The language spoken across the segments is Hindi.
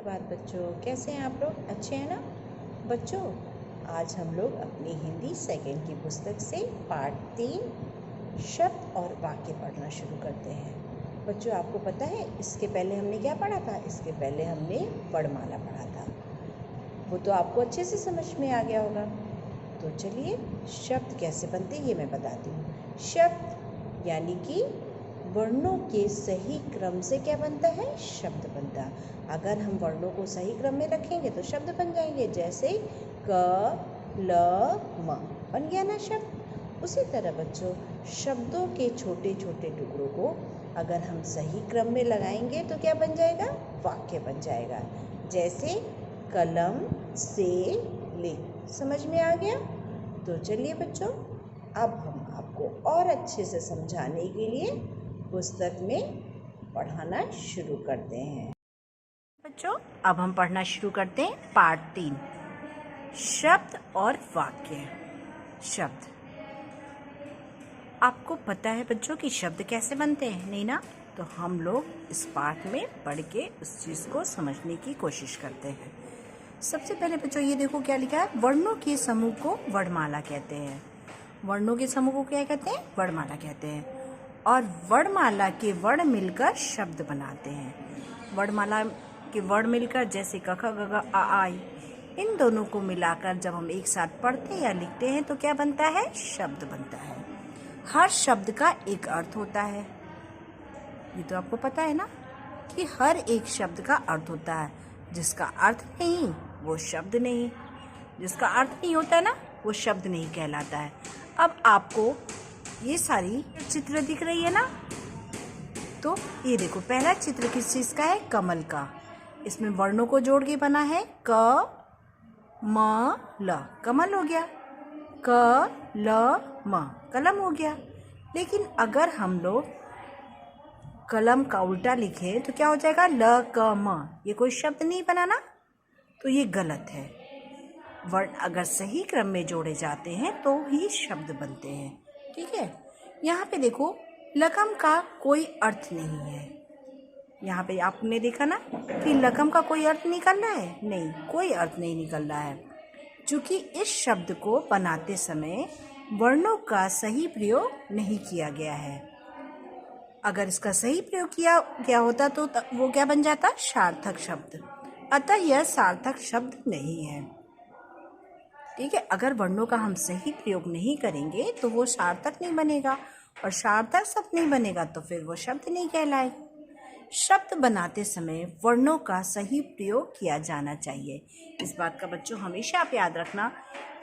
सुप्रभात बच्चों, कैसे हैं आप लोग? अच्छे हैं ना बच्चों? आज हम लोग अपनी हिंदी सेकंड की पुस्तक से पाठ 3 शब्द और वाक्य पढ़ना शुरू करते हैं। बच्चों, आपको पता है इसके पहले हमने क्या पढ़ा था? इसके पहले हमने वर्णमाला पढ़ा था। वो तो आपको अच्छे से समझ में आ गया होगा। तो चलिए, शब्द कैसे बनते हैं ये मैं बताती हूँ। शब्द यानी कि वर्णों के सही क्रम से क्या बनता है? शब्द बनता है। अगर हम वर्णों को सही क्रम में रखेंगे तो शब्द बन जाएंगे। जैसे क ल म बन गया ना शब्द। उसी तरह बच्चों, शब्दों के छोटे छोटे टुकड़ों को अगर हम सही क्रम में लगाएंगे तो क्या बन जाएगा? वाक्य बन जाएगा। जैसे कलम से लिख। समझ में आ गया? तो चलिए बच्चों, अब हम आपको और अच्छे से समझाने के लिए पुस्तक में पढ़ाना शुरू करते हैं। बच्चों, अब हम पढ़ना शुरू करते हैं पाठ 3 शब्द और वाक्य। शब्द, आपको पता है बच्चों कि शब्द कैसे बनते हैं? नहीं ना? तो हम लोग इस पाठ में पढ़ के उस चीज़ को समझने की कोशिश करते हैं। सबसे पहले बच्चों ये देखो क्या लिखा है। वर्णों के समूह को वर्णमाला कहते हैं। वर्णों के समूह को क्या कहते हैं? वर्णमाला कहते हैं। और वर्णमाला के वर्ण मिलकर शब्द बनाते हैं। वर्णमाला के वर्ण मिलकर, जैसे क ख ग घ आ आ ई, इन दोनों को मिलाकर जब हम एक साथ पढ़ते हैं या लिखते हैं तो क्या बनता है? शब्द बनता है। हर शब्द का एक अर्थ होता है। ये तो आपको पता है ना कि हर एक शब्द का अर्थ होता है। जिसका अर्थ नहीं वो शब्द नहीं। जिसका अर्थ नहीं होता है ना वो शब्द नहीं कहलाता है। अब आपको ये सारी चित्र दिख रही है ना? तो ये देखो, पहला चित्र किस चीज़ का है? कमल का। इसमें वर्णों को जोड़ के बना है। क म ल, कमल हो गया। क ल म, कलम हो गया। लेकिन अगर हम लोग कलम का उल्टा लिखें तो क्या हो जाएगा? ल क म। ये कोई शब्द नहीं बना ना, तो ये गलत है। वर्ण अगर सही क्रम में जोड़े जाते हैं तो ही शब्द बनते हैं। ठीक है? यहाँ पे देखो, लकम का कोई अर्थ नहीं है। यहाँ पे आपने देखा ना कि लकम का कोई अर्थ निकल रहा है? नहीं, कोई अर्थ नहीं निकल रहा है। क्योंकि इस शब्द को बनाते समय वर्णों का सही प्रयोग नहीं किया गया है। अगर इसका सही प्रयोग किया गया होता तो वो क्या बन जाता? सार्थक शब्द। अतः यह सार्थक शब्द नहीं है। ठीक है? अगर वर्णों का हम सही प्रयोग नहीं करेंगे तो वो सार्थक नहीं बनेगा, और सार्थक शब्द नहीं बनेगा तो फिर वो शब्द नहीं कहलाएगा। शब्द बनाते समय वर्णों का सही प्रयोग किया जाना चाहिए। इस बात का बच्चों हमेशा आप याद रखना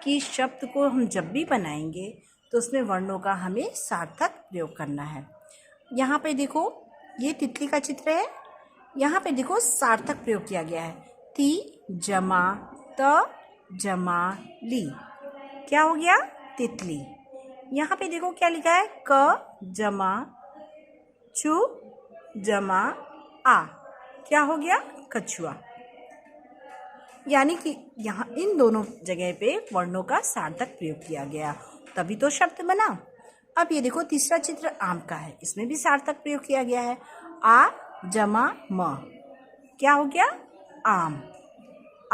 कि शब्द को हम जब भी बनाएंगे तो उसमें वर्णों का हमें सार्थक प्रयोग करना है। यहाँ पे देखो, ये तितली का चित्र है। यहाँ पे देखो सार्थक प्रयोग किया गया है। ती जमा त जमा ली, क्या हो गया? तितली। यहाँ पे देखो क्या लिखा है? क जमा चू जमा आ, क्या हो गया? कछुआ। यानी कि यहाँ इन दोनों जगह पे वर्णों का सार्थक प्रयोग किया गया, तभी तो शब्द बना। अब ये देखो तीसरा चित्र आम का है। इसमें भी सार्थक प्रयोग किया गया है। आ जमा म, क्या हो गया? आम।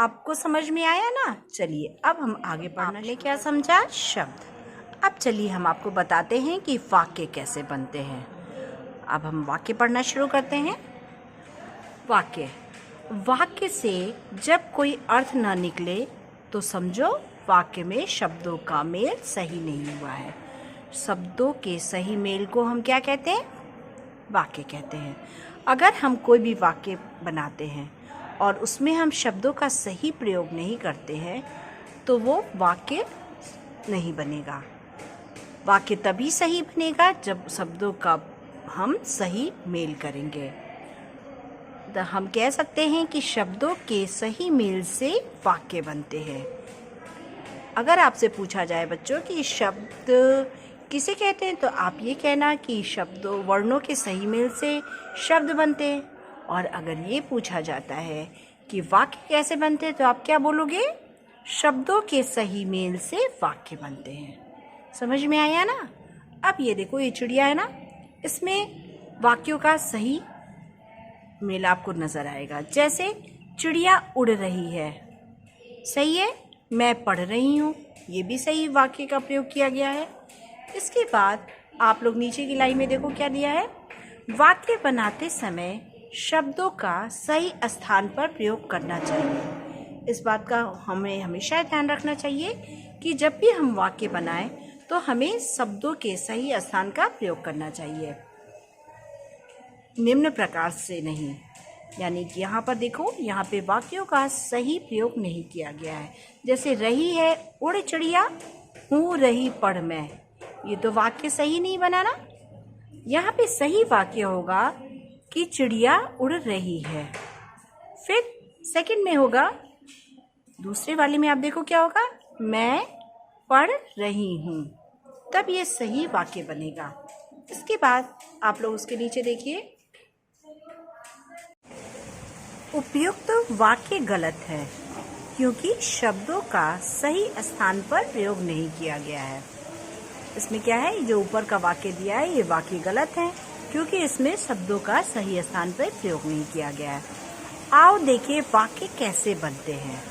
आपको समझ में आया ना? चलिए अब हम आगे पढ़ना। आपने क्या समझा? शब्द। अब चलिए हम आपको बताते हैं कि वाक्य कैसे बनते हैं। अब हम वाक्य पढ़ना शुरू करते हैं। वाक्य, वाक्य से जब कोई अर्थ न निकले तो समझो वाक्य में शब्दों का मेल सही नहीं हुआ है। शब्दों के सही मेल को हम क्या कहते हैं? वाक्य कहते हैं। अगर हम कोई भी वाक्य बनाते हैं और उसमें हम शब्दों का सही प्रयोग नहीं करते हैं तो वो वाक्य नहीं बनेगा। वाक्य तभी सही बनेगा जब शब्दों का हम सही मेल करेंगे। तो हम कह सकते हैं कि शब्दों के सही मेल से वाक्य बनते हैं। अगर आपसे पूछा जाए बच्चों कि शब्द किसे कहते हैं तो आप ये कहना कि शब्दों वर्णों के सही मेल से शब्द बनते हैं। और अगर ये पूछा जाता है कि वाक्य कैसे बनते हैं तो आप क्या बोलोगे? शब्दों के सही मेल से वाक्य बनते हैं। समझ में आया ना? अब ये देखो, ये चिड़िया है ना, इसमें वाक्यों का सही मेल आपको नजर आएगा। जैसे चिड़िया उड़ रही है। सही है। मैं पढ़ रही हूँ, ये भी सही वाक्य का प्रयोग किया गया है। इसके बाद आप लोग नीचे की लाइन में देखो क्या दिया है। वाक्य बनाते समय शब्दों का सही स्थान पर प्रयोग करना चाहिए। इस बात का हमें हमेशा ध्यान रखना चाहिए कि जब भी हम वाक्य बनाएं तो हमें शब्दों के सही स्थान का प्रयोग करना चाहिए, निम्न प्रकार से नहीं। यानी कि यहाँ पर देखो, यहाँ पे वाक्यों का सही प्रयोग नहीं किया गया है। जैसे रही है उड़ चिड़िया, हूँ रही पढ़ मैं, ये तो वाक्य सही नहीं बना ना। यहाँ पे सही वाक्य होगा कि चिड़िया उड़ रही है। फिर सेकंड में होगा, दूसरे वाले में आप देखो क्या होगा, मैं पढ़ रही हूँ, तब ये सही वाक्य बनेगा। इसके बाद आप लोग उसके नीचे देखिए, उपयुक्त वाक्य गलत है क्योंकि शब्दों का सही स्थान पर प्रयोग नहीं किया गया है। इसमें क्या है, जो ऊपर का वाक्य दिया है ये वाक्य गलत है क्योंकि इसमें शब्दों का सही स्थान पर प्रयोग नहीं किया गया है। आओ देखिए वाक्य कैसे बनते हैं।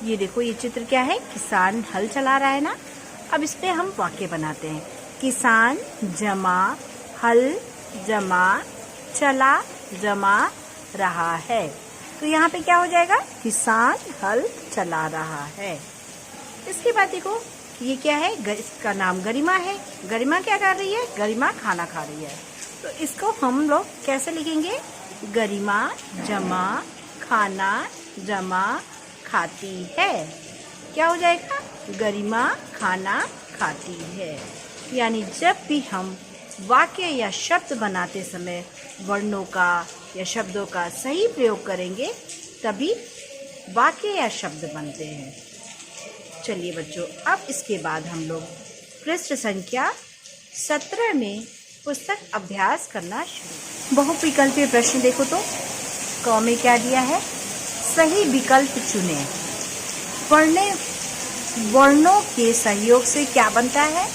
ये देखो, ये चित्र क्या है, किसान हल चला रहा है ना। अब इस पे हम वाक्य बनाते हैं। किसान जमा हल जमा चला जमा रहा है। तो यहाँ पे क्या हो जाएगा, किसान हल चला रहा है। इसके बाद देखो, ये क्या है, इसका नाम गरिमा है। गरिमा क्या कर रही है, गरिमा खाना खा रही है। तो इसको हम लोग कैसे लिखेंगे, गरिमा जमा खाना जमा खाती है। क्या हो जाएगा, गरिमा खाना खाती है। यानी जब भी हम वाक्य या शब्द बनाते समय वर्णों का या शब्दों का सही प्रयोग करेंगे तभी वाक्य या शब्द बनते हैं। चलिए बच्चों, अब इसके बाद हम लोग पृष्ठ संख्या 17 में पुस्तक अभ्यास करना शुरू। बहुविकल्पीय प्रश्न देखो तो क में क्या दिया है, सही विकल्प चुनें। वर्णों के सहयोग से क्या बनता है,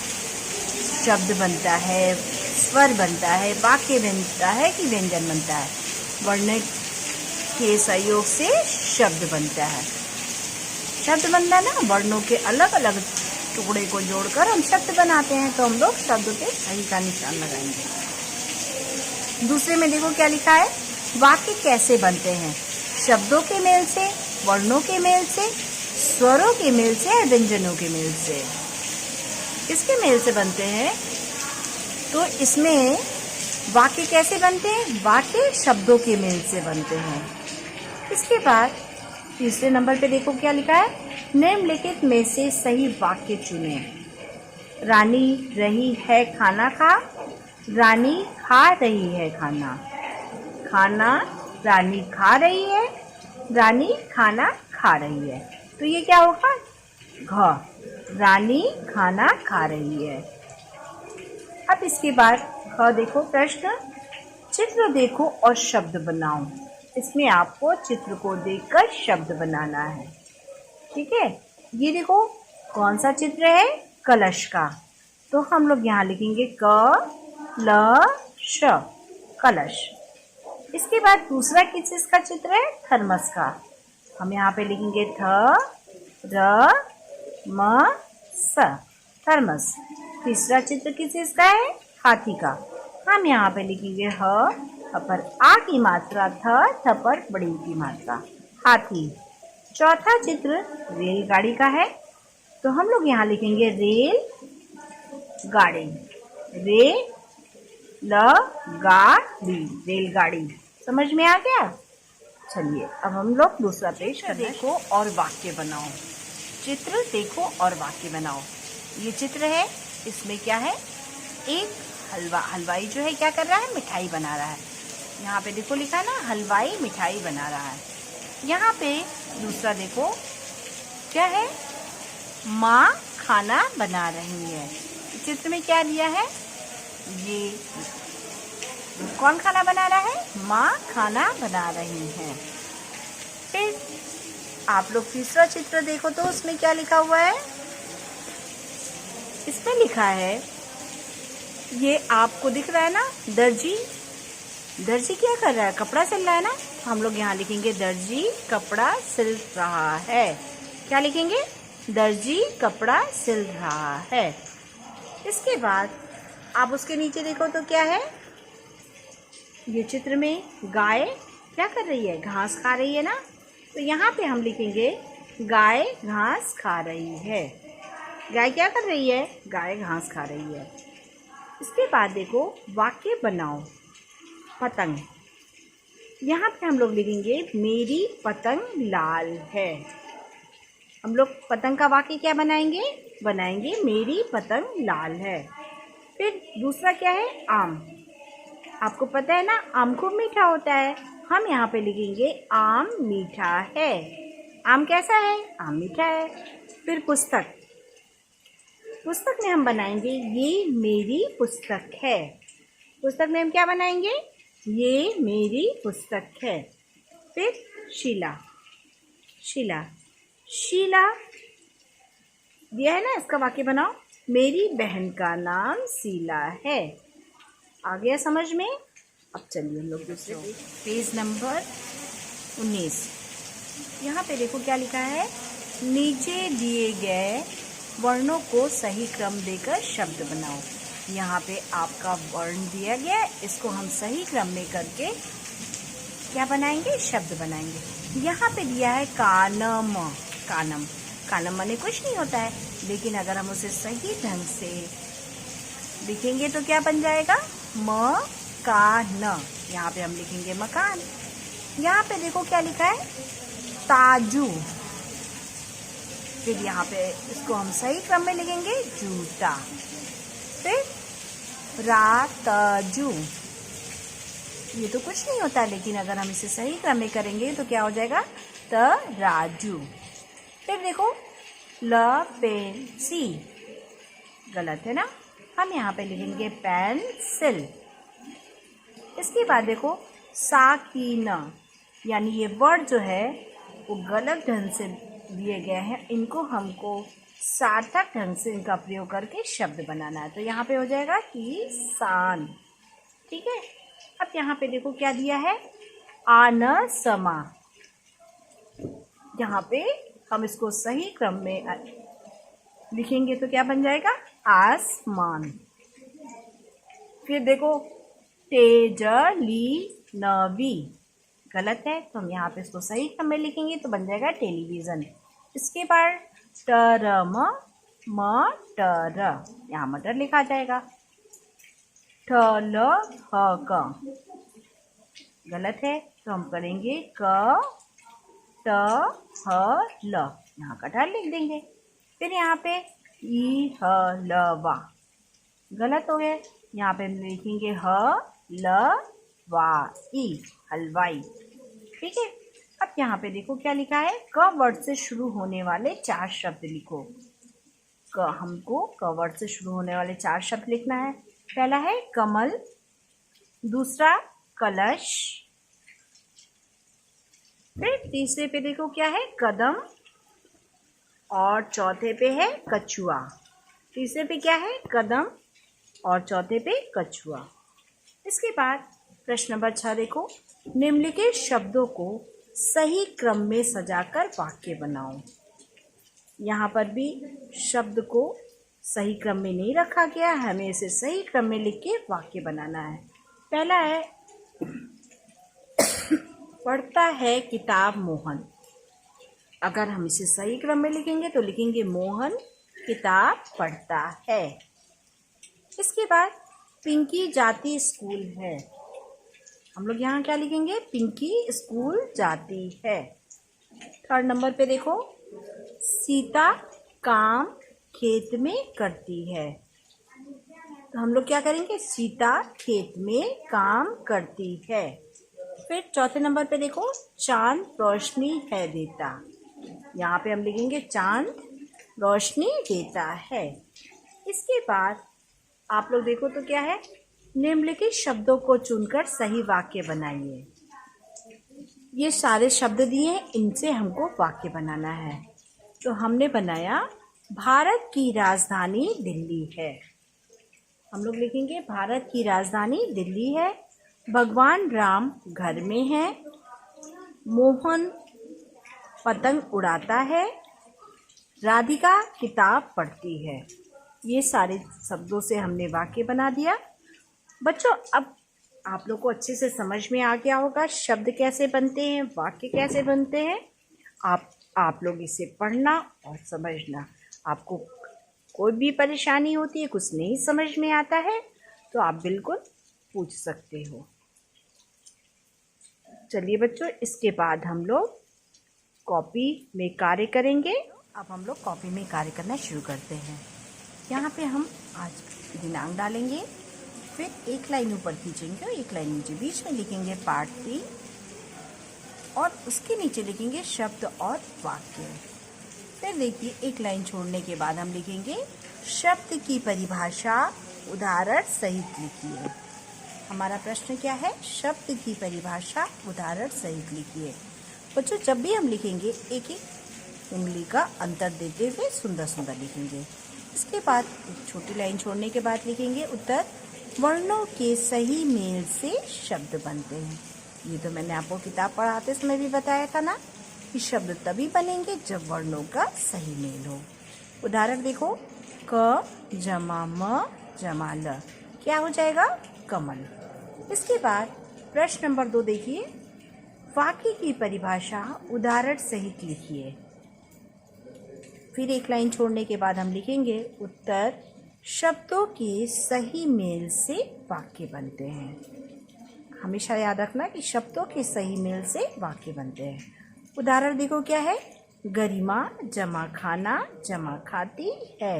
शब्द बनता है, स्वर बनता है, वाक्य बनता है कि व्यंजन बनता है। वर्ण के सहयोग से शब्द बनता है। शब्द बनता है ना, वर्णों के अलग अलग टुकड़े को जोड़कर हम शब्द बनाते हैं। तो हम लोग शब्द पे सही का निशान लगाएंगे। दूसरे में देखो क्या लिखा है, वाक्य कैसे बनते हैं, शब्दों के मेल से, वर्णों के मेल से, स्वरों के मेल से, व्यंजनों के मेल से। किसके मेल से बनते हैं, तो इसमें वाक्य कैसे बनते हैं, वाक्य शब्दों के मेल से बनते हैं। इसके बाद तीसरे नंबर पे देखो क्या लिखा है, निम्नलिखित में से सही वाक्य चुनें। रानी रही है खाना खा, रानी खा रही है खाना। खाना रानी खा रही है, रानी खाना खा रही है। तो ये क्या होगा, घ, रानी खाना खा रही है। अब इसके बाद ख देखो प्रश्न, चित्र देखो और शब्द बनाओ। इसमें आपको चित्र को देखकर शब्द बनाना है। ठीक है, ये देखो कौन सा चित्र है, कलश का। तो हम लोग यहाँ लिखेंगे क ल श, कलश। इसके बाद दूसरा किस चीज का चित्र है, थर्मस का। हम यहाँ पे लिखेंगे थ र म स, थर्मस। तीसरा चित्र किस चीज का है, हाथी का। हम यहाँ पे लिखेंगे ह पर आ की मात्रा, थ पर बड़ी की मात्रा, हाथी। चौथा चित्र रेलगाड़ी का है। तो हम लोग यहाँ लिखेंगे रेल गाड़ी, रे ल गा डी, रेलगाड़ी। समझ में आ गया। चलिए अब हम लोग दूसरा पेज देखो और वाक्य बनाओ। चित्र देखो और वाक्य बनाओ। ये चित्र है, इसमें क्या है, एक हलवाई जो है क्या कर रहा है, मिठाई बना रहा है। यहाँ पे देखो लिखा है ना, हलवाई मिठाई बना रहा है। यहाँ पे दूसरा देखो क्या है, माँ खाना बना रही है। चित्र में क्या दिया है, ये कौन खाना बना रहा है, माँ खाना बना रही है। फिर आप लोग तीसरा चित्र देखो तो उसमें क्या लिखा हुआ है, इसमें लिखा है, ये आपको दिख रहा है ना, दर्जी। दर्जी क्या कर रहा है, कपड़ा सिल रहा है ना। हम लोग यहाँ लिखेंगे दर्जी कपड़ा सिल रहा है। क्या लिखेंगे? दर्जी कपड़ा सिल रहा है। इसके बाद आप उसके नीचे देखो तो क्या है? ये चित्र में गाय क्या कर रही है? घास खा रही है ना। तो यहाँ पे हम लिखेंगे गाय घास खा रही है। गाय क्या कर रही है? गाय घास खा रही है। इसके बाद देखो वाक्य बनाओ। पतंग, यहाँ पे हम लोग लिखेंगे मेरी पतंग लाल है। हम लोग पतंग का वाक्य क्या बनाएंगे? बनाएंगे मेरी पतंग लाल है। फिर दूसरा क्या है? आम। आपको पता है ना आम खूब मीठा होता है। हम यहाँ पे लिखेंगे आम मीठा है। आम कैसा है? आम मीठा है। फिर पुस्तक, पुस्तक में हम बनाएंगे ये मेरी पुस्तक है। पुस्तक में हम क्या बनाएंगे? ये मेरी पुस्तक है। फिर शीला, शीला, शीला दिया है ना, इसका वाक्य बनाओ। मेरी बहन का नाम शीला है। आ गया समझ में? अब चलिए हम लोग दूसरे पेज नंबर 19। यहाँ पे देखो क्या लिखा है? नीचे दिए गए वर्णों को सही क्रम देकर शब्द बनाओ। यहाँ पे आपका वर्ण दिया गया है, इसको हम सही क्रम में करके क्या बनाएंगे? शब्द बनाएंगे। यहाँ पे दिया है कानम। कानम, कानम माने कुछ नहीं होता है, लेकिन अगर हम उसे सही ढंग से लिखेंगे तो क्या बन जाएगा? मकान। यहाँ पे हम लिखेंगे मकान। यहाँ पे देखो क्या लिखा है? ताजू। फिर यहाँ पे इसको हम सही क्रम में लिखेंगे जूता। फिर रातजू, ये तो कुछ नहीं होता, लेकिन अगर हम इसे सही क्रम में करेंगे तो क्या हो जाएगा? तराजू। फिर देखो पेंसी, गलत है ना, हम यहाँ पे लिखेंगे पेंसिल। इसके बाद देखो साकीना, यानी ये वर्ड जो है वो गलत ढंग से दिए गए हैं, इनको हमको सार्थक ढंग से इनका प्रयोग करके शब्द बनाना है। तो यहाँ पे हो जाएगा किसान। ठीक है। अब यहाँ पे देखो क्या दिया है? आनसमा। यहाँ पे हम इसको सही क्रम में लिखेंगे तो क्या बन जाएगा? आसमान। फिर देखो तेजली नवी, गलत है, तो हम यहाँ पे इसको सही क्रम में लिखेंगे तो बन जाएगा टेलीविज़न। इसके बाद टरम मटर, यहाँ मटर लिखा जाएगा। ठल ह गलत है, तो हम करेंगे क ट ह ल, यहाँ कटहल लिख देंगे। फिर यहाँ पे ई ह ल वा, गलत हो गए, यहाँ पे हम लिखेंगे ह ल वा ई, हलवाई। ठीक है। अब यहाँ पे देखो क्या लिखा है? क वर्ड से शुरू होने वाले 4 शब्द लिखो। हमको क वर्ड से शुरू होने वाले 4 शब्द लिखना है। पहला है कमल, दूसरा कलश, फिर तीसरे पे देखो क्या है? कदम, और चौथे पे है कछुआ। तीसरे पे क्या है? कदम, और चौथे पे कछुआ। इसके बाद प्रश्न नंबर 6 देखो, निम्नलिखित शब्दों को सही क्रम में सजाकर वाक्य बनाओ। यहाँ पर भी शब्द को सही क्रम में नहीं रखा गया, हमें इसे सही क्रम में लिख के वाक्य बनाना है। पहला है पढ़ता है किताब मोहन। अगर हम इसे सही क्रम में लिखेंगे तो लिखेंगे मोहन किताब पढ़ता है। इसके बाद पिंकी जाती स्कूल है। हम लोग यहाँ क्या लिखेंगे? पिंकी स्कूल जाती है। 3rd नंबर पे देखो, सीता काम खेत में करती है। तो हम लोग क्या करेंगे? सीता खेत में काम करती है। फिर 4थे नंबर पे देखो, चांद रोशनी है देता। यहाँ पे हम लिखेंगे चांद रोशनी देता है। इसके बाद आप लोग देखो तो क्या है? निम्नलिखित शब्दों को चुनकर सही वाक्य बनाइए। ये सारे शब्द दिए हैं, इनसे हमको वाक्य बनाना है। तो हमने बनाया भारत की राजधानी दिल्ली है। हम लोग लिखेंगे भारत की राजधानी दिल्ली है। भगवान राम घर में हैं। मोहन पतंग उड़ाता है, राधिका किताब पढ़ती है। ये सारे शब्दों से हमने वाक्य बना दिया। बच्चों, अब आप लोग को अच्छे से समझ में आ गया होगा शब्द कैसे बनते हैं, वाक्य कैसे बनते हैं। आप लोग इसे पढ़ना और समझना। आपको कोई भी परेशानी होती है, कुछ नहीं समझ में आता है, तो आप बिल्कुल पूछ सकते हो। चलिए बच्चों, इसके बाद हम लोग कॉपी में कार्य करेंगे। अब हम लोग कॉपी में कार्य करना शुरू करते हैं। यहाँ पे हम आज दिनांक डालेंगे, फिर एक लाइन ऊपर खींचेंगे और एक लाइन नीचे, बीच में लिखेंगे पार्ट 3 और उसके नीचे लिखेंगे शब्द और वाक्य। फिर देखिए, एक लाइन छोड़ने के बाद हम लिखेंगे शब्द की परिभाषा उदाहरण सहित लिखिए। हमारा प्रश्न क्या है? शब्द की परिभाषा उदाहरण सहित लिखिए। बच्चों, जब भी हम लिखेंगे एक एक उंगली का अंतर देते हुए सुंदर सुंदर लिखेंगे। इसके बाद एक छोटी लाइन छोड़ने के बाद लिखेंगे उत्तर। वर्णों के सही मेल से शब्द बनते हैं। ये तो मैंने आपको किताब पढ़ाते समय भी बताया था ना कि शब्द तभी बनेंगे जब वर्णों का सही मेल हो। उदाहरण देखो, क जमा म जमा ल क्या हो जाएगा? कमल। इसके बाद प्रश्न नंबर 2 देखिए, वाक्य की परिभाषा उदाहरण सहित लिखिए। फिर एक लाइन छोड़ने के बाद हम लिखेंगे उत्तर। शब्दों के सही मेल से वाक्य बनते हैं। हमेशा याद रखना कि शब्दों के सही मेल से वाक्य बनते हैं। उदाहरण देखो क्या है? गरिमा जमा खाना जमा खाती है।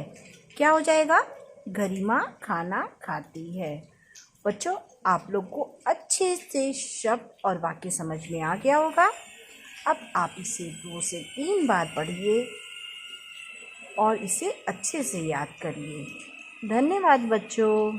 क्या हो जाएगा? गरिमा खाना खाती है। बच्चों, आप लोग को अच्छे से शब्द और वाक्य समझ में आ गया होगा। अब आप इसे 2 से 3 बार पढ़िए और इसे अच्छे से याद करिए। धन्यवाद बच्चों।